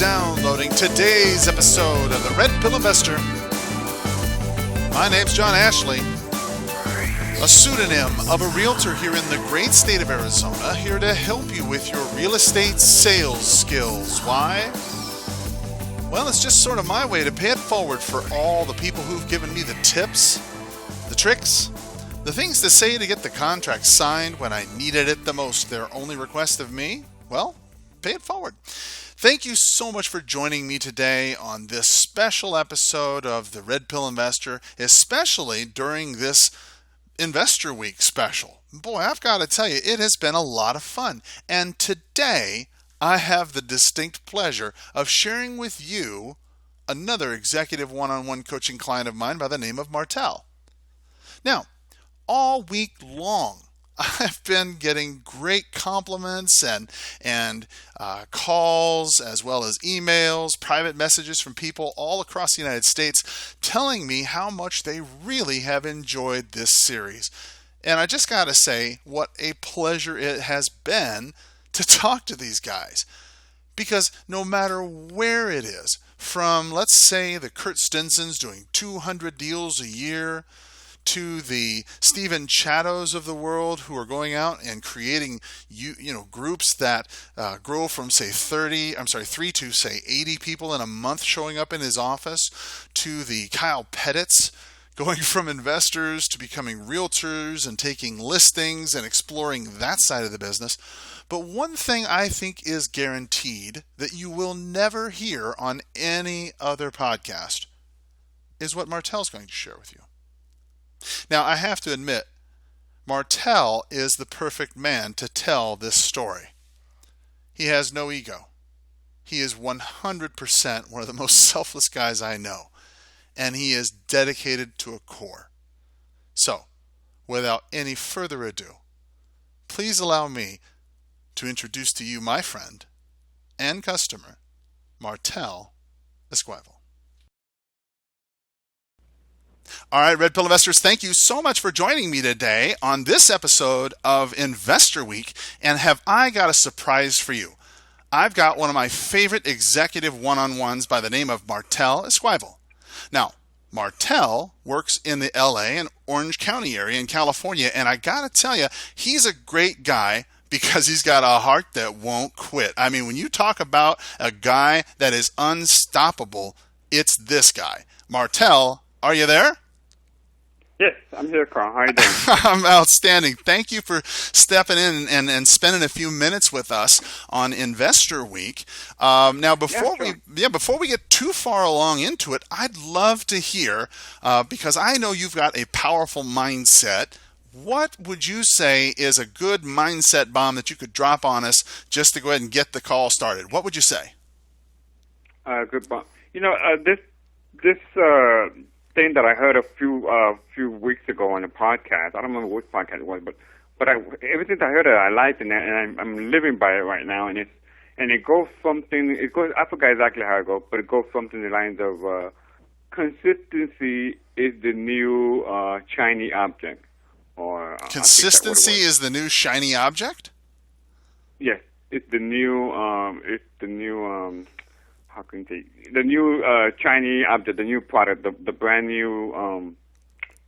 downloading today's episode of the Red Pill Investor. My name's John Ashley, a pseudonym of a realtor here in the great state of Arizona, here to help you with your real estate sales skills. Why? Well, it's just sort of my way to pay it forward for all the people who've given me the tips, the tricks, the things to say to get the contract signed when I needed it the most. Their only request of me? Well, pay it forward. Thank you so much for joining me today on this special episode of the Red Pill Investor, especially during this Investor Week special. Boy, I've got to tell you, it has been a lot of fun. And today, I have the distinct pleasure of sharing with you another executive one-on-one coaching client of mine by the name of Martel. Now, all week long, I've been getting great compliments and calls, as well as emails, private messages from people all across the United States telling me how much they really have enjoyed this series. And I just got to say, what a pleasure it has been to talk to these guys. Because no matter where it is, from, let's say, the Kurt Stinsons doing 200 deals a year, to the Stephen Chattos of the world who are going out and creating groups that grow from say 3 to say 80 people in a month showing up in his office, to the Kyle Pettits going from investors to becoming realtors and taking listings and exploring that side of the business. But one thing I think is guaranteed that you will never hear on any other podcast is what Martel's going to share with you. Now, I have to admit, Martel is the perfect man to tell this story. He has no ego. He is 100% one of the most selfless guys I know, and he is dedicated to a core. So, without any further ado, please allow me to introduce to you my friend and customer, Martel Esquivel. All right, Red Pill Investors, thank you so much for joining me today on this episode of Investor Week. And have I got a surprise for you? I've got one of my favorite executive one-on-ones by the name of Martel Esquivel. Now, Martel works in the LA and Orange County area in California, and I got to tell you, he's a great guy because he's got a heart that won't quit. I mean, when you talk about a guy that is unstoppable, it's this guy. Martel, are you there? Yes, I'm here, Carl. How are you doing? I'm outstanding. Thank you for stepping in and spending a few minutes with us on Investor Week. Now, before we get too far along into it, I'd love to hear, because I know you've got a powerful mindset. What would you say is a good mindset bomb that you could drop on us just to go ahead and get the call started? What would you say? Good bomb. This thing that I heard a few weeks ago on a podcast. I don't remember which podcast it was, but everything I heard, I liked, and I'm living by it right now. And it goes something. It goes. I forgot exactly how it goes, but it goes something in the lines of consistency is the new shiny object. Or consistency is the new shiny object. Yes, it's the new. How can you say the new shiny object, the new product, the brand new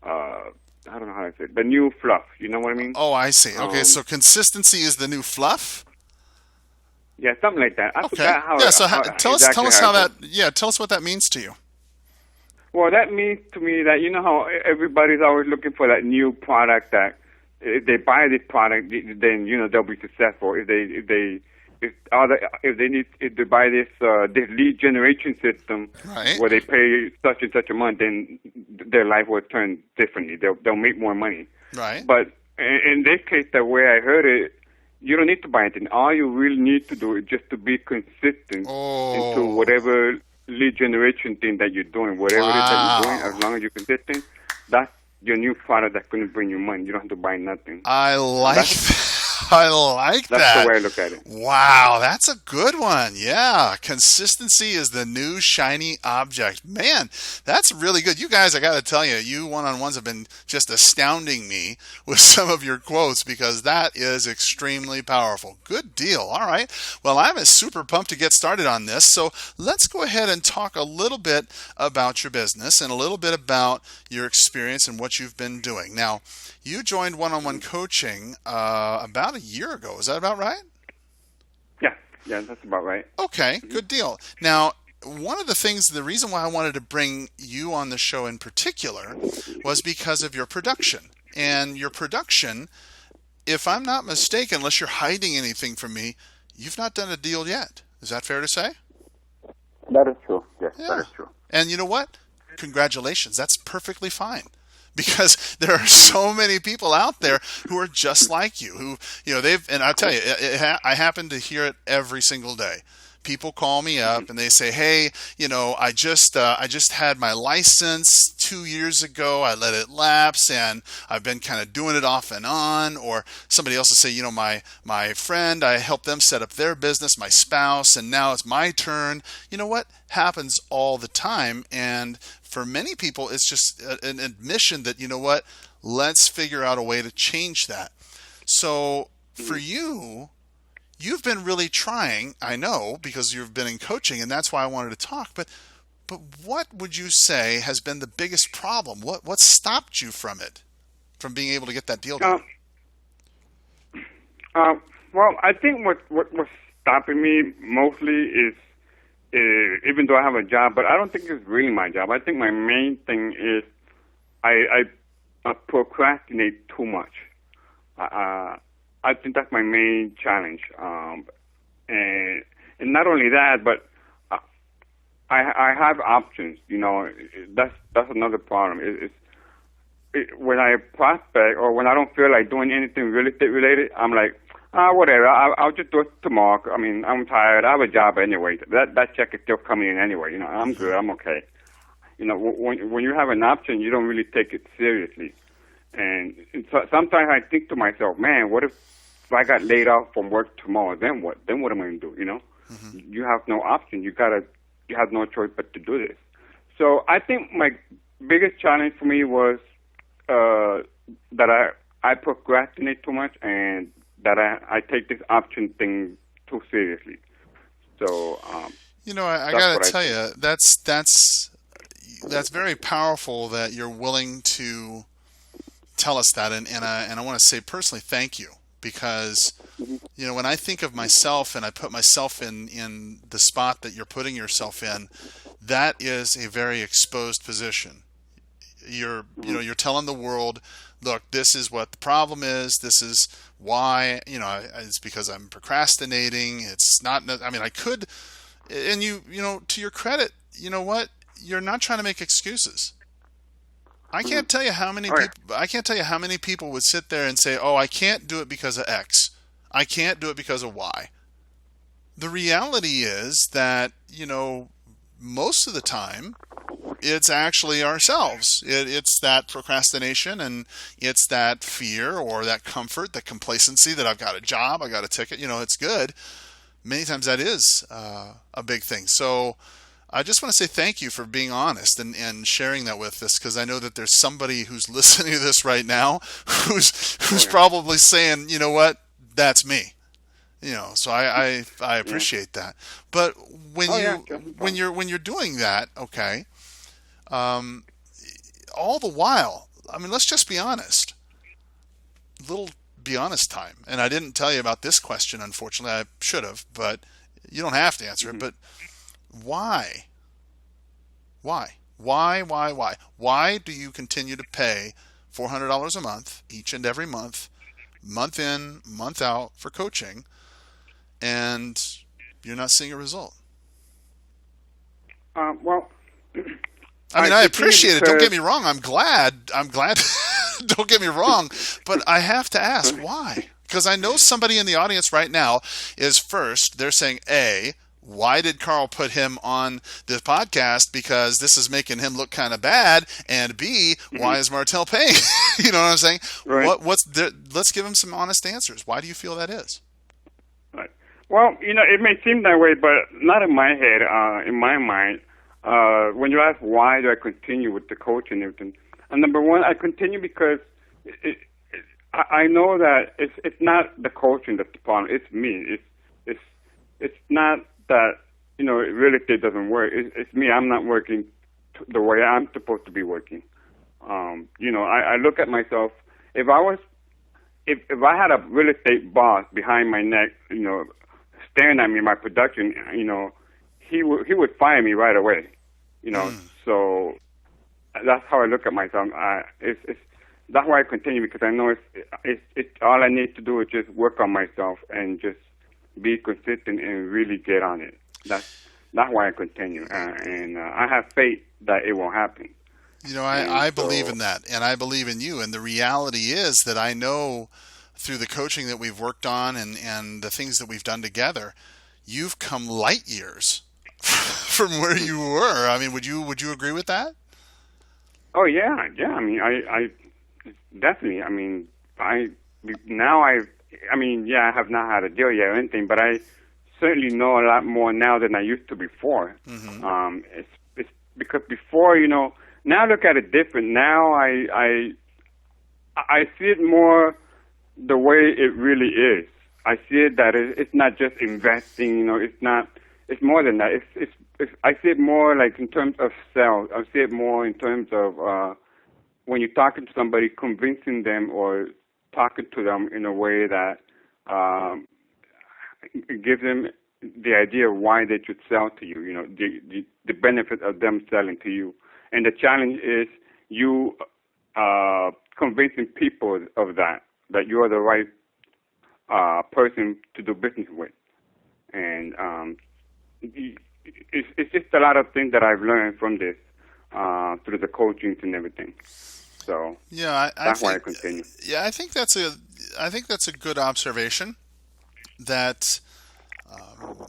I don't know how to say it, the new fluff. You know what I mean? Oh, I see. Okay, so consistency is the new fluff. Yeah, something like that. I forgot how. Yeah, so tell us what that means to you. Well, that means to me that, you know how everybody's always looking for that new product that if they buy this product, then they'll be successful. If they buy this lead generation system, right, where they pay such and such a month, then their life will turn differently. They'll make more money. Right. But in this case, the way I heard it, you don't need to buy anything. All you really need to do is just to be consistent into whatever lead generation thing that you're doing, whatever it is that you're doing. As long as you're consistent, that's your new product that's going to bring you money. You don't have to buy nothing. I like I like that. That's the way I look at it. Wow, that's a good one. Yeah, consistency is the new shiny object. Man, that's really good. You guys, I got to tell you, you one-on-ones have been just astounding me with some of your quotes because that is extremely powerful. Good deal. All right. Well, I'm super pumped to get started on this. So let's go ahead and talk a little bit about your business and a little bit about your experience and what you've been doing. Now, you joined one-on-one coaching about a year ago. Is that about right? Yeah, that's about right. Okay, good deal. Now, one of the things, the reason why I wanted to bring you on the show in particular was because of your production. And your production, if I'm not mistaken, unless you're hiding anything from me, you've not done a deal yet. Is that fair to say? That is true. Yes, Yeah. that is true. And you know what? Congratulations. That's perfectly fine. Because there are so many people out there who are just like you, who, and I'll tell you, I happen to hear it every single day. People call me up and they say, hey, I just had my license 2 years ago. I let it lapse and I've been kind of doing it off and on. Or somebody else will say, my friend, I helped them set up their business, my spouse, and now it's my turn. You know what? Happens all the time. And for many people, it's just an admission that, let's figure out a way to change that. So for you, you've been really trying, I know, because you've been in coaching, and that's why I wanted to talk. But what would you say has been the biggest problem? What stopped you from it, from being able to get that deal done? Well, I think what was stopping me mostly is, even though I have a job, but I don't think it's really my job. I think my main thing is I procrastinate too much. I think that's my main challenge. And not only that, but I have options. That's another problem. When I prospect or when I don't feel like doing anything real estate related, I'm like, whatever. I'll just do it tomorrow. I mean, I'm tired. I have a job anyway. That check is still coming in anyway. I'm good. I'm okay. When you have an option, you don't really take it seriously. And so sometimes I think to myself, man, what if I got laid off from work tomorrow? Then what? Then what am I going to do? You have no option. You have no choice but to do this. So I think my biggest challenge for me was that I procrastinate too much and that I take this option thing too seriously. So I got to tell you, that's very powerful that you're willing to tell us that, and I want to say personally, thank you, because when I think of myself and I put myself in the spot that you're putting yourself in, that is a very exposed position. You're telling the world, look, this is what the problem is. This is why, it's because I'm procrastinating. It's not, I mean, I could, and to your credit, you know what? You're not trying to make excuses. I can't tell you how many people, I can't tell you how many people would sit there and say, oh, I can't do it because of X. I can't do it because of Y. The reality is that, most of the time, it's actually ourselves. It's that procrastination and it's that fear or that comfort, that complacency that I've got a job, I got a ticket, it's good. Many times that is a big thing. So I just want to say thank you for being honest and sharing that with us, because I know that there's somebody who's listening to this right now who's probably saying, you know what, that's me. So I appreciate that. But when you're doing that, okay, all the while, I mean, let's just be honest. Little be honest time. And I didn't tell you about this question, unfortunately. I should have, but you don't have to answer it. But why? Why? Why do you continue to pay $400 a month, each and every month in, month out for coaching, and you're not seeing a result? Well, I mean, I appreciate it. Don't get me wrong. I'm glad. Don't get me wrong. But I have to ask, why? Because I know somebody in the audience right now is first, they're saying, A, why did Carl put him on this podcast? Because this is making him look kind of bad. And B, why is Martell paying? You know what I'm saying? Right. Let's give him some honest answers. Why do you feel that is? Right. Well, it may seem that way, but not in my head. In my mind, when you ask why do I continue with the coaching and everything, and number one, I continue because I know that it's not the coaching that's the problem. It's me. It's not that real estate doesn't work. It's me. I'm not working the way I'm supposed to be working. I look at myself. If I had a real estate boss behind my neck, staring at me, my production, he would fire me right away. So that's how I look at myself. That's why I continue, because I know it's all I need to do is just work on myself and just be consistent and really get on it. That's why I continue, and I have faith that it will happen. I believe in that, and I believe in you. And the reality is that I know through the coaching that we've worked on and the things that we've done together, you've come light years from where you were. I mean, would you agree with that? Oh yeah. I mean, I definitely. I mean, I have not had a deal yet or anything, but I certainly know a lot more now than I used to before. Mm-hmm. It's because before, now I look at it different. Now I see it more the way it really is. I see it that it's not just investing. It's more than that. I see it more like in terms of sales. I see it more in terms of when you're talking to somebody, convincing them or talking to them in a way that gives them the idea of why they should sell to you. The benefit of them selling to you. And the challenge is you convincing people of that you are the right person to do business with. And it's just a lot of things that I've learned from this through the coaching and everything. So that's why I continue. Yeah, I think that's a good observation. That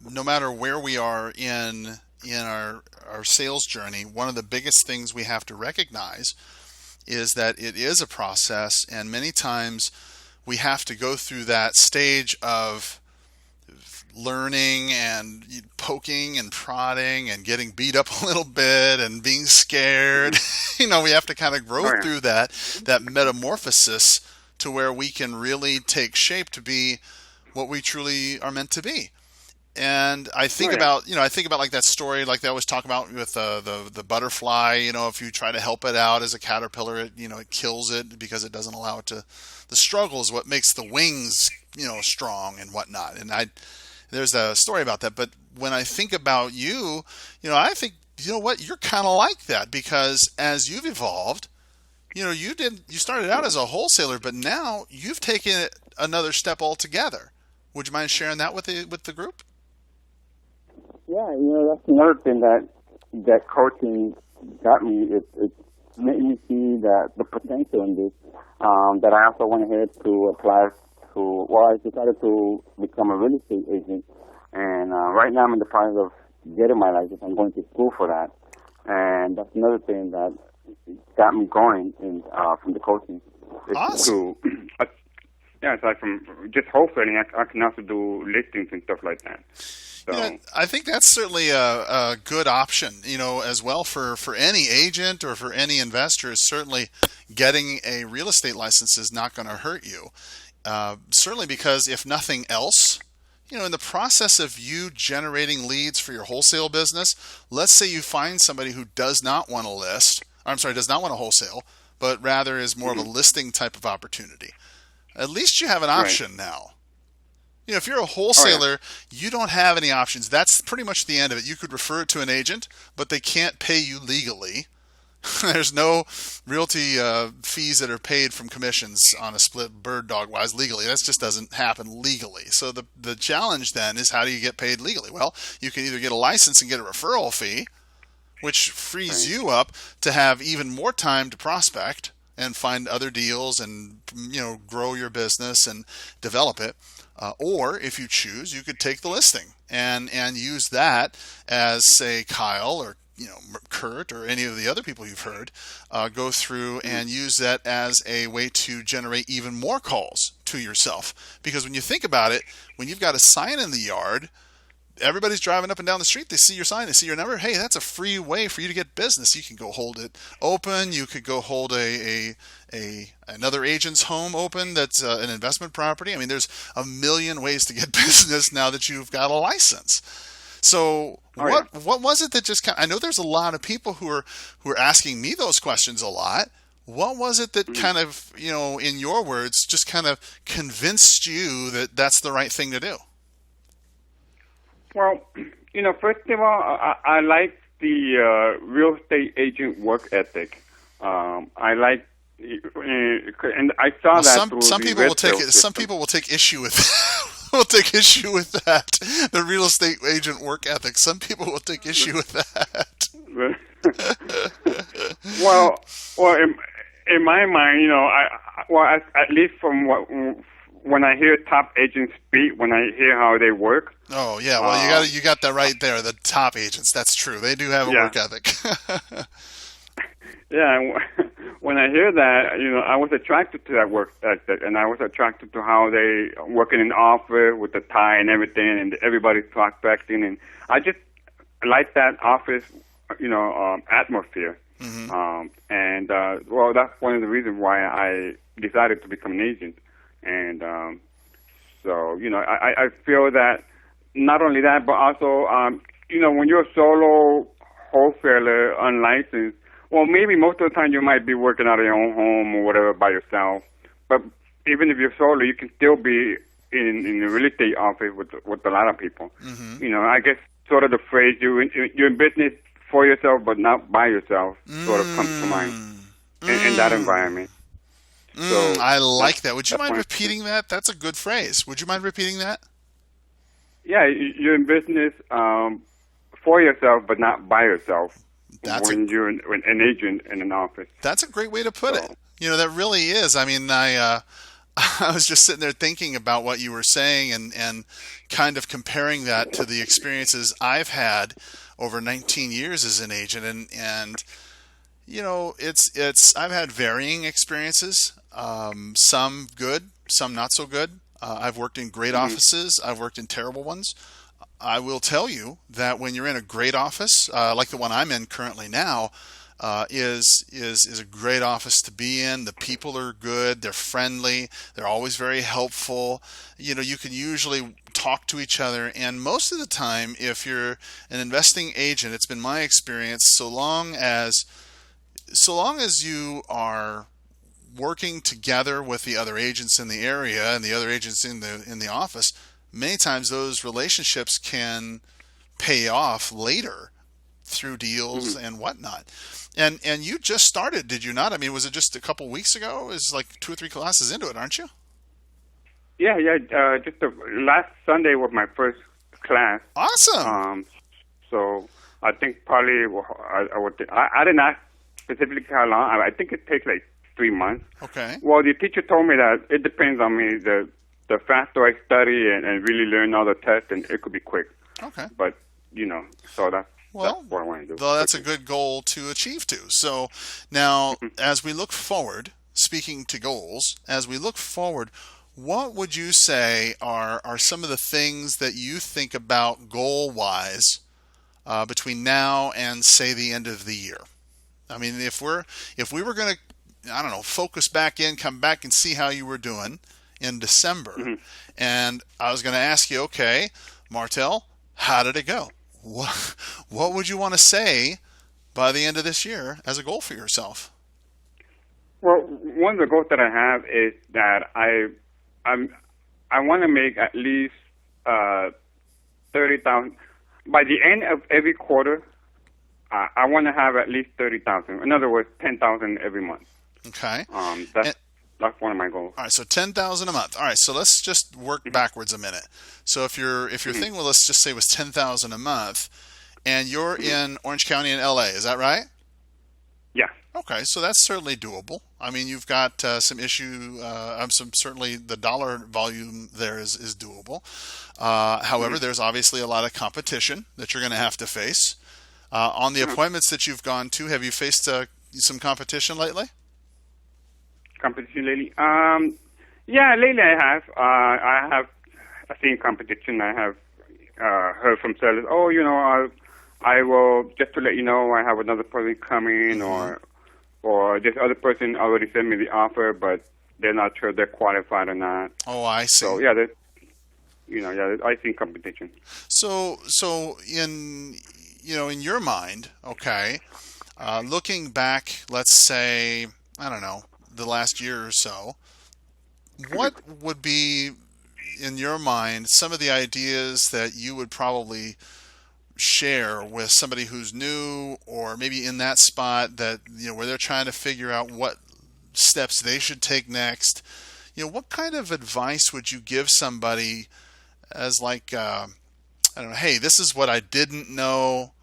no matter where we are in our sales journey, one of the biggest things we have to recognize is that it is a process, and many times we have to go through that stage of learning and poking and prodding and getting beat up a little bit and being scared. We have to kind of grow through that metamorphosis to where we can really take shape to be what we truly are meant to be. And I think about like that story, like they always talk about with the butterfly. If you try to help it out as a caterpillar, it kills it because it doesn't allow it to. The struggle is what makes the wings, strong and whatnot. And there's a story about that. But when I think about you, I think you're kind of like that, because as you've evolved, you started out as a wholesaler, but now you've taken it another step altogether. Would you mind sharing that with the group? Yeah, that's another thing that coaching got me. It made me see the potential in this. That I also went ahead to apply to. Well, I decided to become a real estate agent, and right now I'm in the process of getting my license. I'm going to school for that, and that's another thing that got me going from the coaching. Awesome. Aside from just wholesaling, I can also do listings and stuff like that. So, I think that's certainly a good option, as well for any agent or for any investor. Certainly getting a real estate license is not going to hurt you. Certainly because if nothing else, in the process of you generating leads for your wholesale business, let's say you find somebody who does not want to wholesale, but rather is more of a listing type of opportunity. At least you have an option now. If you're a wholesaler, you don't have any options. That's pretty much the end of it. You could refer it to an agent, but they can't pay you legally. There's no realty fees that are paid from commissions on a split bird dog wise legally. That just doesn't happen legally. So the challenge then is, how do you get paid legally? Well, you can either get a license and get a referral fee, which frees you up to have even more time to prospect and find other deals and grow your business and develop it. Or if you choose, you could take the listing and use that as, say, Kyle or Kurt or any of the other people you've heard go through and use that as a way to generate even more calls to yourself. Because when you think about it, when you've got a sign in the yard, everybody's driving up and down the street. They see your sign, they see your number. Hey, that's a free way for you to get business. You can go hold it open. You could go hold another agent's home open that's an investment property. I mean, there's a million ways to get business now that you've got a license. So what was it that just I know there's a lot of people who are asking me those questions a lot. What was it that kind of, in your words, just kind of convinced you that that's the right thing to do? Well, first of all, I like the real estate agent work ethic. I like, and I saw that through some people will take some people will take issue with will take issue with that. The real estate agent work ethic. Some people will take issue with that. well, in my mind, at least from when I hear top agents speak, when I hear how they work. Oh yeah, well you got that right there. The top agents, that's true. They do have a work ethic. Yeah, when I hear that, I was attracted to that work ethic, and I was attracted to how they work in an office with the tie and everything, and everybody's prospecting, and I just like that office, atmosphere. Mm-hmm. That's one of the reasons why I decided to become an agent, and so I feel that not only that, but also when you're a solo wholesaler, unlicensed. Well, maybe most of the time you might be working out of your own home or whatever by yourself. But even if you're solo, you can still be in a real estate office with a lot of people. Mm-hmm. I guess sort of the phrase you're in business for yourself but not by yourself sort of comes to mind in that environment. So I like that. Would you mind repeating that? That's a good phrase. Would you mind repeating that? Yeah, you're in business for yourself but not by yourself. You're an agent in an office. That's a great way to put it. That really is. I mean, I was just sitting there thinking about what you were saying and kind of comparing that to the experiences I've had over 19 years as an agent. And I've had varying experiences, some good, some not so good. I've worked in great offices. I've worked in terrible ones. I will tell you that when you're in a great office, like the one I'm in currently now, is a great office to be in. The people are good. They're friendly. They're always very helpful. You can usually talk to each other. And most of the time, if you're an investing agent, it's been my experience, so long as you are working together with the other agents in the area and the other agents in the office, many times those relationships can pay off later through deals and whatnot. And you just started, did you not? I mean, was it just a couple weeks ago? It's like 2 or 3 classes into it, aren't you? Yeah. Just last Sunday was my first class. Awesome. So I think probably I didn't ask specifically how long. I think it takes like 3 months. Okay. Well, the teacher told me that it depends on me. The faster I study and really learn all the tests, and it could be quick. Okay. But, so that's what I want to do. Well, that's a good goal to achieve too. So now, as we look forward, speaking to goals, as we look forward, what would you say are some of the things that you think about goal-wise between now and, say, the end of the year? I mean, if we were going to, focus back in, come back and see how you were doing in December. And I was going to ask you, okay, Martel, how did it go? What would you want to say by the end of this year as a goal for yourself? Well, one of the goals that I have is that I want to make at least 30,000 by the end of every quarter. I want to have at least 30,000. In other words, 10,000 every month. Okay. That's one of my goals. All right, so 10,000 a month. All right, so let's just work backwards a minute. So if your thing, well, let's just say was 10,000 a month, and you're in Orange County in LA, is that right? Yeah. Okay, so that's certainly doable. I mean, you've got some issue. Certainly the dollar volume there is doable. However, there's obviously a lot of competition that you're going to have to face. On the appointments that you've gone to, have you faced some competition lately? Competition lately? Yeah, lately I have seen competition. I have heard from sellers, oh, I will, just to let you know, I have another person coming, or this other person already sent me the offer, but they're not sure they're qualified or not. Oh, I see. So yeah, I think competition. So in your mind, okay, looking back, let's say, I don't know, the last year or so, what would be in your mind some of the ideas that you would probably share with somebody who's new, or maybe in that spot that where they're trying to figure out what steps they should take next? What kind of advice would you give somebody as like I don't know, hey, this is what I didn't know.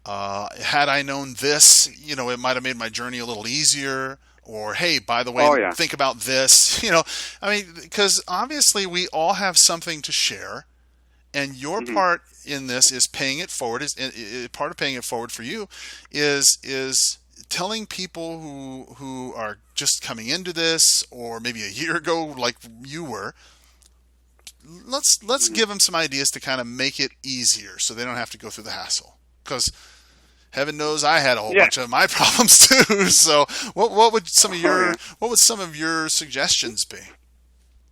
Had I known this, it might have made my journey a little easier. Or, hey, by the way, think about this. I mean, because obviously we all have something to share. And your part in this is paying it forward. Part of paying it forward for you is telling people who are just coming into this, or maybe a year ago, like you were. Let's give them some ideas to kind of make it easier, so they don't have to go through the hassle. Because heaven knows I had a whole bunch of my problems too. So what would some of your suggestions be?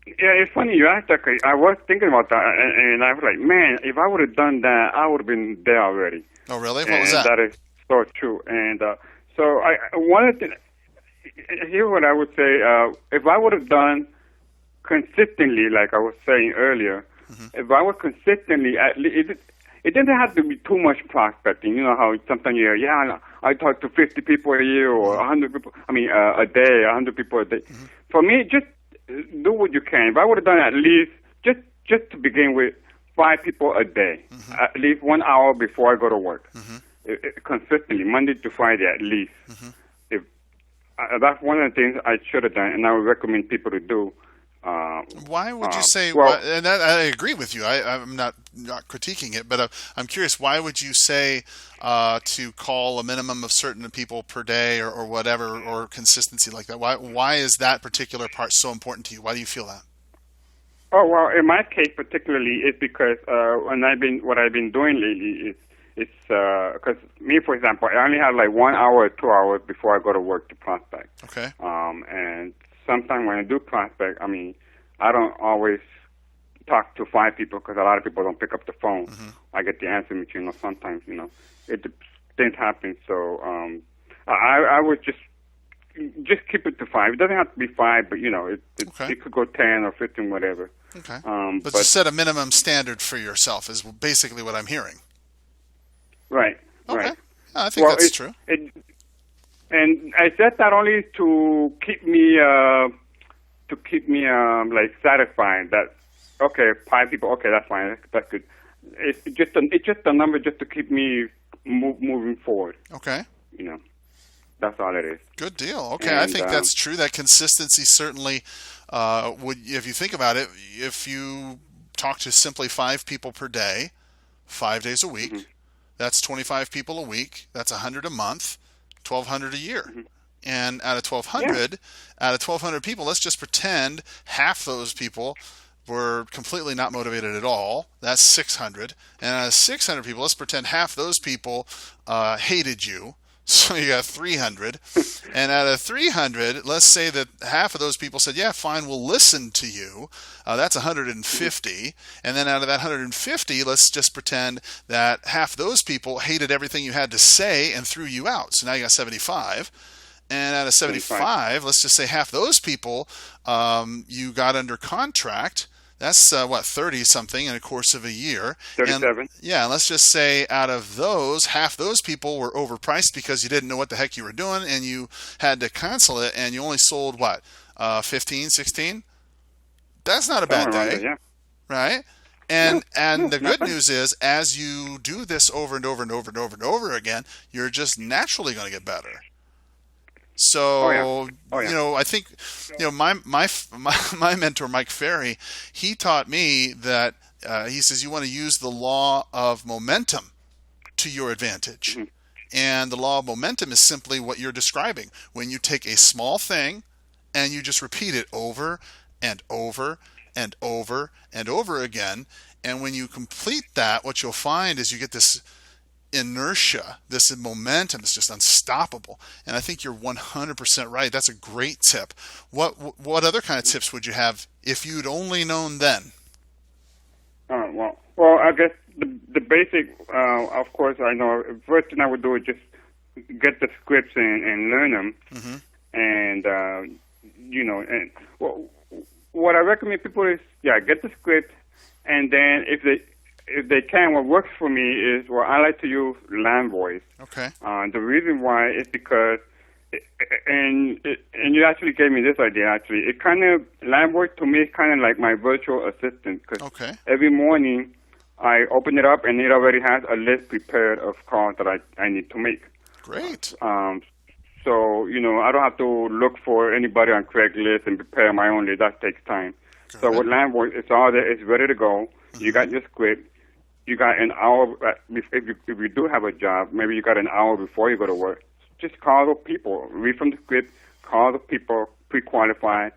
Yeah, it's funny you asked that, 'cause I was thinking about that, and I was like, man, if I would have done that, I would have been there already. Oh, really? What was that? That is so true. And so one of the things, here's what I would say, if I would have done consistently, like I was saying earlier, if I was consistently, at least, it didn't have to be too much prospecting. You know how sometimes you hear, I talk to 50 people a year, or 100 people, a day, 100 people a day. For me, just do what you can. If I would have done at least, just to begin with, 5 people a day, at least 1 hour before I go to work, consistently, Monday to Friday at least. If that's one of the things I should have done, and I would recommend people to do. Why would you say? And I agree with you. I'm not critiquing it, but I'm curious. Why would you say to call a minimum of certain people per day, or whatever, or consistency like that? Why is that particular part so important to you? Why do you feel that? Oh, well, in my case particularly, it's because what I've been doing lately is because me, for example, I only have like 1 hour or 2 hours before I go to work to prospect. Okay. And sometimes when I do prospect, I don't always talk to 5 people, because a lot of people don't pick up the phone. I get the answer machine, sometimes, things happen. So I would just keep it to 5. It doesn't have to be 5, but it could go 10 or 15, whatever. Okay. But to set a minimum standard for yourself is basically what I'm hearing. Right. Okay. Right. I think that's true. And I said that only to keep me like satisfied that, okay, 5 people, okay, that's fine, that's good. It's just a number just to keep me moving forward. Okay. That's all it is. Good deal. Okay, and I think that's true. That consistency certainly would, if you think about it, if you talk to simply 5 people per day, 5 days a week, that's 25 people a week. That's 100 a month, 1,200 a year. And out of 1,200 people, let's just pretend half those people were completely not motivated at all. That's 600. And out of 600 people, let's pretend half those people hated you. So you got 300. And out of 300, let's say that half of those people said, yeah, fine, we'll listen to you. That's 150. And then out of that 150, let's just pretend that half those people hated everything you had to say and threw you out. So now you got 75. And out of 75, let's just say half those people you got under contract. That's 30-something in a course of a year. 37. And let's just say out of those, half those people were overpriced because you didn't know what the heck you were doing, and you had to cancel it, and you only sold 15, 16? That's not a bad day, right? And the good news is, as you do this over and over and over and over and over again, you're just naturally going to get better. Oh yeah. So, Oh yeah. I think, my mentor, Mike Ferry, he taught me that, he says you want to use the law of momentum to your advantage. Hmm. And the law of momentum is simply what you're describing. When you take a small thing and you just repeat it over and over and over and over again, and when you complete that, what you'll find is you get this inertia, this momentum is just unstoppable. And I think you're 100% right. That's a great tip. What other kind of tips would you have if you'd only known then? Well, I guess the basic, of course, I know. First thing I would do is just get the scripts and learn them, Mm-hmm. and and what I recommend people is, get the script, and then if they can, what works for me is, I like to use Land Voice. Okay. The reason why is because, and you actually gave me this idea. Actually, it kind of Land Voice to me is kind of like my virtual assistant, because Okay. every morning I open it up and it already has a list prepared of calls that I need to make. Great. So I don't have to look for anybody on Craigslist and prepare my own list. That takes time. Good. So with Land Voice, it's all there. It's ready to go. Mm-hmm. You got your script. You got an hour. If you do have a job, maybe you got an hour before you go to work. Just call the people. Read from the script. Call the people pre-qualified,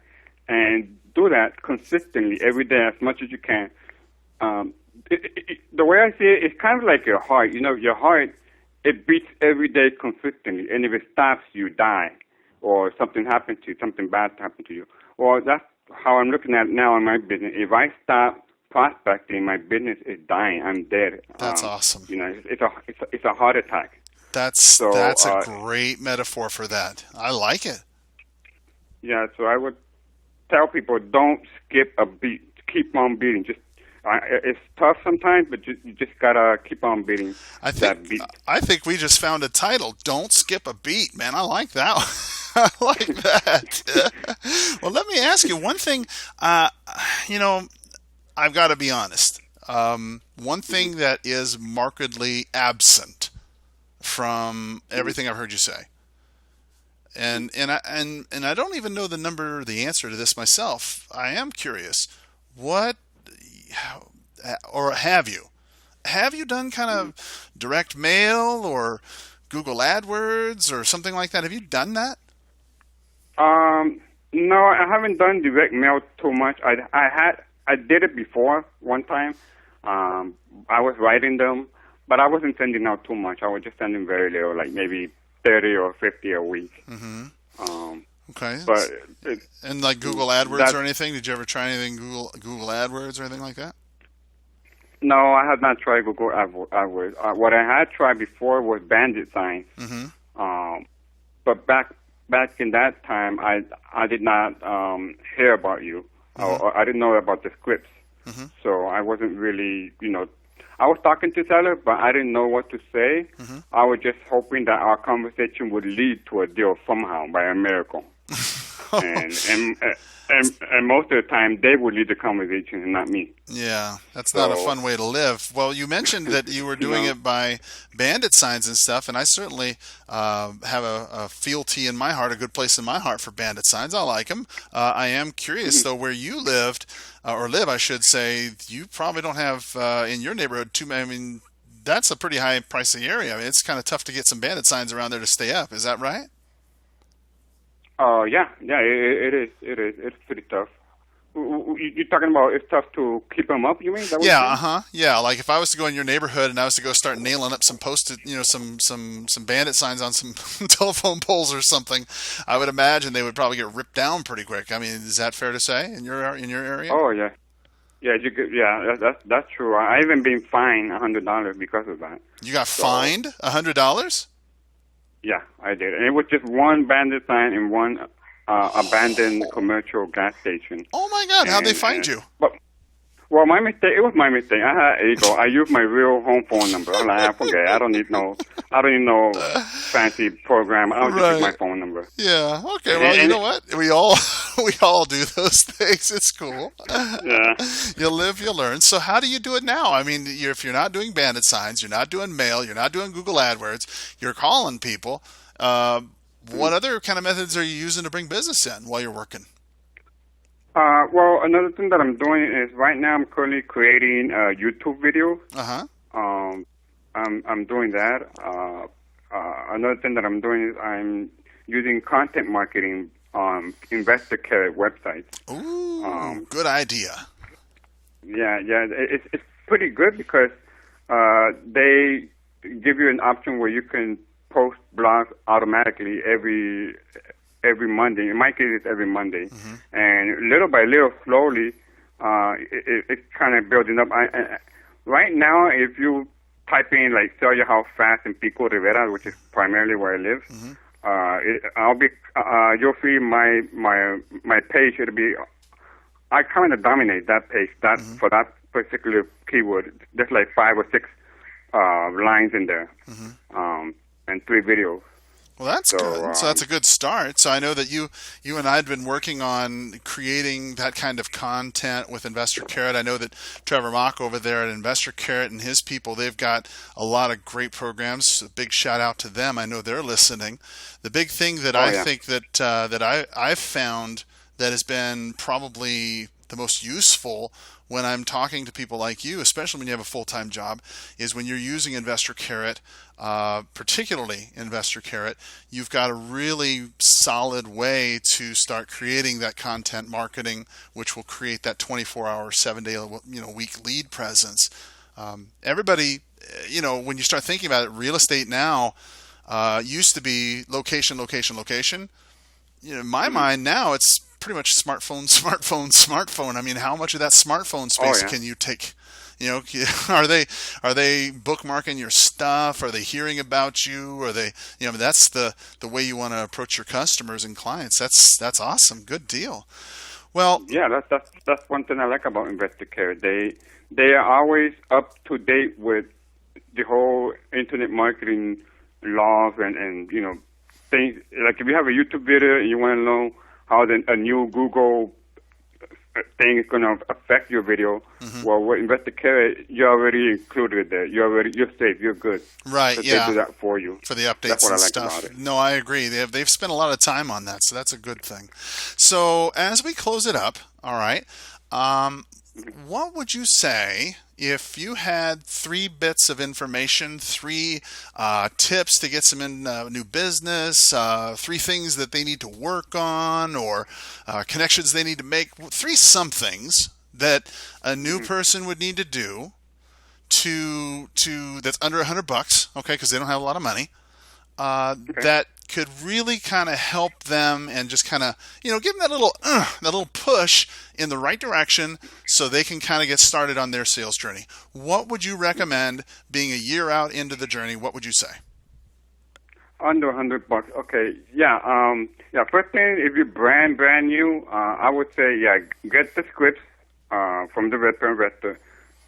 and do that consistently every day as much as you can. The way I see it, it's kind of like your heart. Your heart, it beats every day consistently, and if it stops, you die, or something happens to you, something bad happens to you. Well, that's how I'm looking at it now in my business. If I stop prospecting, my business is dying. I'm dead. That's awesome. It's a heart attack. That's a great metaphor for that. I like it. Yeah, so I would tell people, don't skip a beat. Keep on beating. It's tough sometimes, but you just gotta keep on beating that beat. I think we just found a title. Don't skip a beat, man. I like that one. I like that. Well, let me ask you one thing. I've got to be honest. One thing that is markedly absent from everything I've heard you say, and I don't even know the answer to this myself. I am curious. What, or have you done kind of direct mail or Google AdWords or something like that? Have you done that? No, I haven't done direct mail too much. I did it before one time. I was writing them, but I wasn't sending out too much. I was just sending very little, like maybe 30 or 50 a week. Mm-hmm. Okay. But and like Google AdWords or anything? Did you ever try anything Google AdWords or anything like that? No, I have not tried Google AdWords. What I had tried before was bandit signs. Mm-hmm. But back in that time, I did not hear about you. Mm-hmm. Or I didn't know about the scripts. Mm-hmm. So I wasn't really, I was talking to sellers, but I didn't know what to say. Mm-hmm. I was just hoping that our conversation would lead to a deal somehow by a miracle. and most of the time, they would lead the conversation and not me. Yeah, that's not a fun way to live. Well, you mentioned that you were doing it by bandit signs and stuff, and I certainly have a fealty in my heart, a good place in my heart for bandit signs. I like them. I am curious, though, where you lived, or live, I should say, you probably don't have in your neighborhood too many. I mean, that's a pretty high pricey area. I mean, it's kind of tough to get some bandit signs around there to stay up. Is that right? Yeah, it is. It's pretty tough. You're talking about it's tough to keep them up, you mean? Yeah, like if I was to go in your neighborhood and I was to go start nailing up some posted, some bandit signs on some telephone poles or something, I would imagine they would probably get ripped down pretty quick. I mean, is that fair to say in your area? Oh, yeah. Yeah, that's true. I even been fined $100 because of that. You got fined $100? Yeah, I did. And it was just one bandit sign in one abandoned commercial gas station. Oh my God! How'd they find you? Well, my mistake. It was my mistake. I had ego. I used my real home phone number. I'm like, I forget. I don't need no fancy program. I'll just use my phone number. Yeah. Okay. Well, you know what? We all do those things. It's cool. Yeah. You live, you learn. So how do you do it now? I mean, if you're not doing bandit signs, you're not doing mail, you're not doing Google AdWords, you're calling people. What other kind of methods are you using to bring business in while you're working? Well, another thing that I'm doing is right now I'm currently creating YouTube videos. Uh-huh. I'm doing that. Another thing that I'm doing is I'm using content marketing on Investor Carrot websites. Ooh, good idea. Yeah, it's pretty good because they give you an option where you can post blogs automatically every Monday. In my case, it's every Monday, and little by little, slowly, it's kind of building up. Right now, if you type in like "sell your house fast" in Pico Rivera, which is primarily where I live, you'll see my page. It'll be, I kind of dominate that page. For that particular keyword, there's like 5 or 6 lines in there, and 3 videos. Well, that's good. So that's a good start. So I know that you and I had been working on creating that kind of content with Investor Carrot. I know that Trevor Mock over there at Investor Carrot and his people, they've got a lot of great programs. A big shout out to them. I know they're listening. The big thing that I think that I've found that has been probably the most useful when I'm talking to people like you, especially when you have a full-time job, is when you're using Investor Carrot, particularly Investor Carrot, you've got a really solid way to start creating that content marketing, which will create that 24-hour, 7-day, week lead presence. Everybody, when you start thinking about it, real estate now used to be location, location, location. In my mind now, it's pretty much smartphone. I mean, how much of that smartphone space can you take? Are they bookmarking your stuff? Are they hearing about you? Are they, that's the way you want to approach your customers and clients. That's awesome. Good deal. Well, yeah, that's one thing I like about Investor Carrot. They are always up to date with the whole internet marketing laws and things. Like if you have a YouTube video and you want to know how a new Google thing is going to affect your video, well, with Investor Carrot, you're already included there. You're safe. You're good. Right. But yeah. they do that for you. For the updates That's what and I like stuff. about it. No, I agree. They've spent a lot of time on that, so that's a good thing. So as we close it up, all right, what would you say if you had 3 bits of information, 3 tips to get some in new business, 3 things that they need to work on, or connections they need to make, 3 somethings that a new person would need to do to that's under $100, okay, because they don't have a lot of money, that could really kind of help them and just kind of, give them that little push in the right direction so they can kind of get started on their sales journey. What would you recommend being a year out into the journey? What would you say? Under $100. Okay. Yeah. First thing, if you're brand new, I would say, get the scripts from the Red Pill Investor,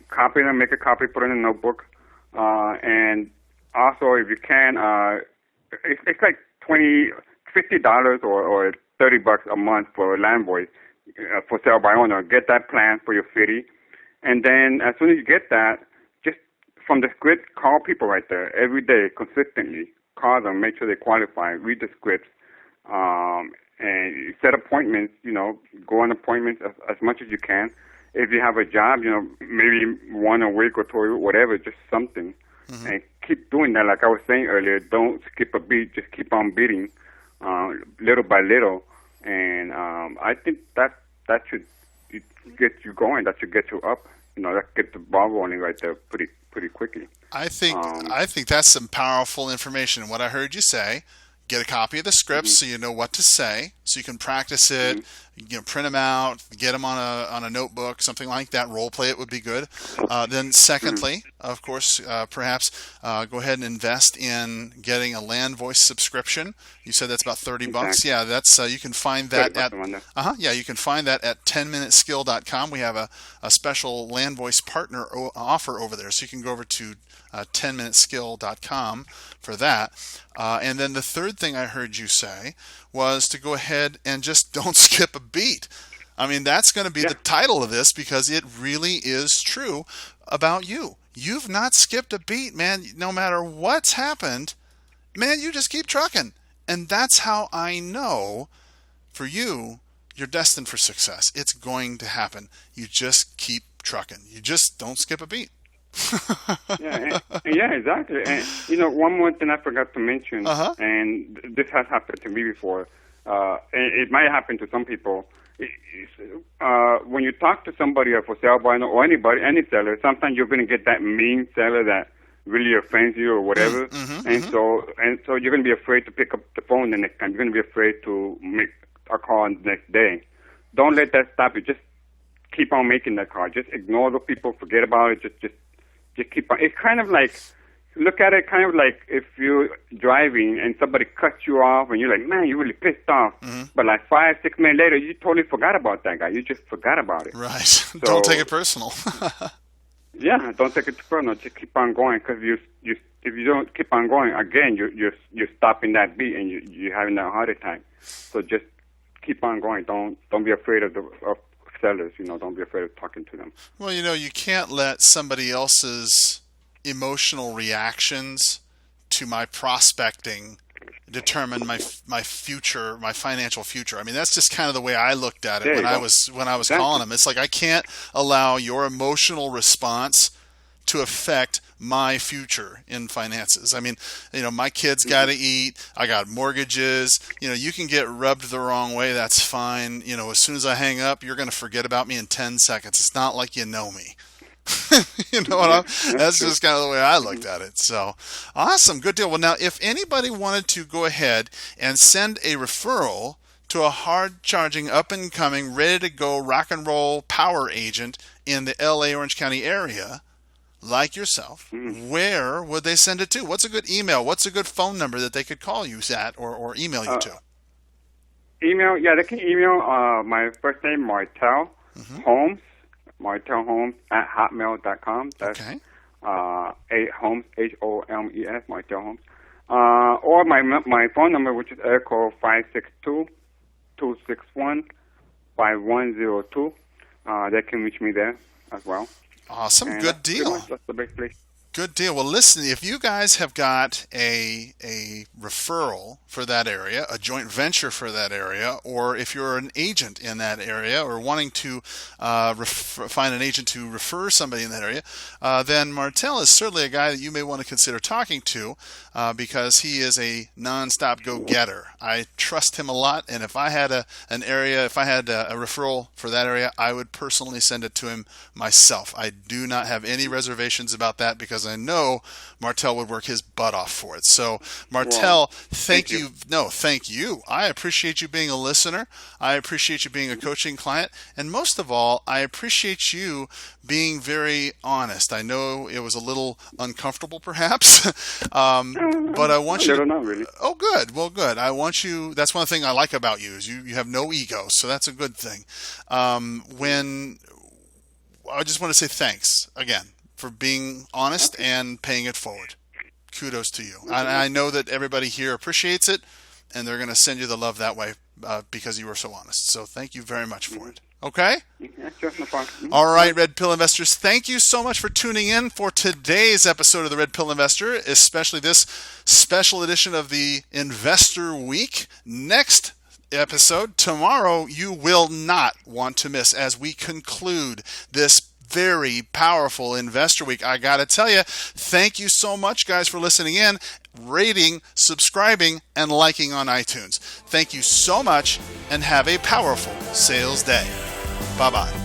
copy them, make a copy, put it in a notebook, and also if you can, it's like $50 or $30 a month for a land voice for sale by owner. Get that plan for your city, and then as soon as you get that, just from the script, call people right there every day consistently. Call them, make sure they qualify, read the scripts, and set appointments. Go on appointments as much as you can. If you have a job, maybe 1 a week or 2, whatever, just something. And keep doing that. Like I was saying earlier, don't skip a beat. Just keep on beating, little by little. And I think that should get you going. That should get you up. That get the ball rolling right there pretty quickly. I think that's some powerful information. And what I heard you say, get a copy of the script so you know what to say, so you can practice it. Print them out, get them on a notebook, something like that. Role play it would be good. Then secondly, of course, perhaps go ahead and invest in getting a Land Voice subscription. You said that's about $30. Exactly. Yeah, that's you can find that at you can find that at 10minuteskill.com. We have a special Land Voice partner offer over there, so you can go over to 10minuteskill.com for that. And then the third thing I heard you say was to go ahead and just don't skip a beat. I mean, that's going to be the title of this, because it really is true about you. You've not skipped a beat, man. No matter what's happened, man, you just keep trucking. And that's how I know for you, you're destined for success. It's going to happen. You just keep trucking. You just don't skip a beat. Yeah, exactly. And one more thing I forgot to mention, and this has happened to me before, and it might happen to some people. When you talk to somebody for sale by or anybody, any seller, sometimes you're going to get that mean seller that really offends you or whatever, so you're going to be afraid to pick up the phone the next time. You're going to be afraid to make a call the next day. Don't let that stop you. Just keep on making that call. Just ignore the people. Forget about it. Just keep on. It's kind of like, look at it kind of like if you're driving and somebody cuts you off and you're like, man, you're really pissed off. But like 5-6 minutes later, you totally forgot about that guy. You just forgot about it. Right. So, don't take it personal. Yeah, don't take it personal. Just keep on going, because if you don't keep on going, again, you're stopping that beat and you're having that heart attack. So just keep on going. Don't be afraid of sellers. Don't be afraid of talking to them. Well, you can't let somebody else's emotional reactions to my prospecting determine my future, my financial future. I mean, that's just kind of the way I looked at it when I was calling them. It's like, I can't allow your emotional response to affect my future in finances. I mean, my kids got to eat. I got mortgages. You can get rubbed the wrong way. That's fine. As soon as I hang up, you're going to forget about me in 10 seconds. It's not like you know me. That's just kind of the way I looked at it. So awesome. Good deal. Well, now, if anybody wanted to go ahead and send a referral to a hard-charging, up-and-coming, ready-to-go rock and roll power agent in the LA Orange County area, like yourself, where would they send it to? What's a good email? What's a good phone number that they could call you at or email you to? Email, they can email my first name, Martel Holmes, Martel Holmes at hotmail.com. That's Holmes, Homes, Martel Holmes. Or my phone number, which is area code 562-261-5102. They can reach me there as well. Awesome. And good deal. That's the best place. Good deal. Well, listen, if you guys have got a referral for that area, a joint venture for that area, or if you're an agent in that area or wanting to find an agent to refer somebody in that area, then Martel is certainly a guy that you may want to consider talking to because he is a nonstop go-getter. I trust him a lot, and if I had a referral for that area, I would personally send it to him myself. I do not have any reservations about that because I know Martel would work his butt off for it. So, Martel, thank you. No, thank you. I appreciate you being a listener. I appreciate you being a coaching client. And most of all, I appreciate you being very honest. I know it was a little uncomfortable, perhaps, but I want you to... Not really. Oh, good. Well, good. I want you... That's one thing I like about you is you have no ego, so that's a good thing. I just want to say thanks again for being honest and paying it forward. Kudos to you. I know that everybody here appreciates it, and they're going to send you the love that way because you were so honest. So thank you very much for it. Okay? Yeah, sure, no problem. All right, Red Pill Investors, thank you so much for tuning in for today's episode of the Red Pill Investor, especially this special edition of the Investor Week. Next episode, tomorrow, you will not want to miss as we conclude this very powerful Investor Week. I got to tell you, thank you so much, guys, for listening in, rating, subscribing, and liking on iTunes. Thank you so much, and have a powerful sales day. Bye-bye.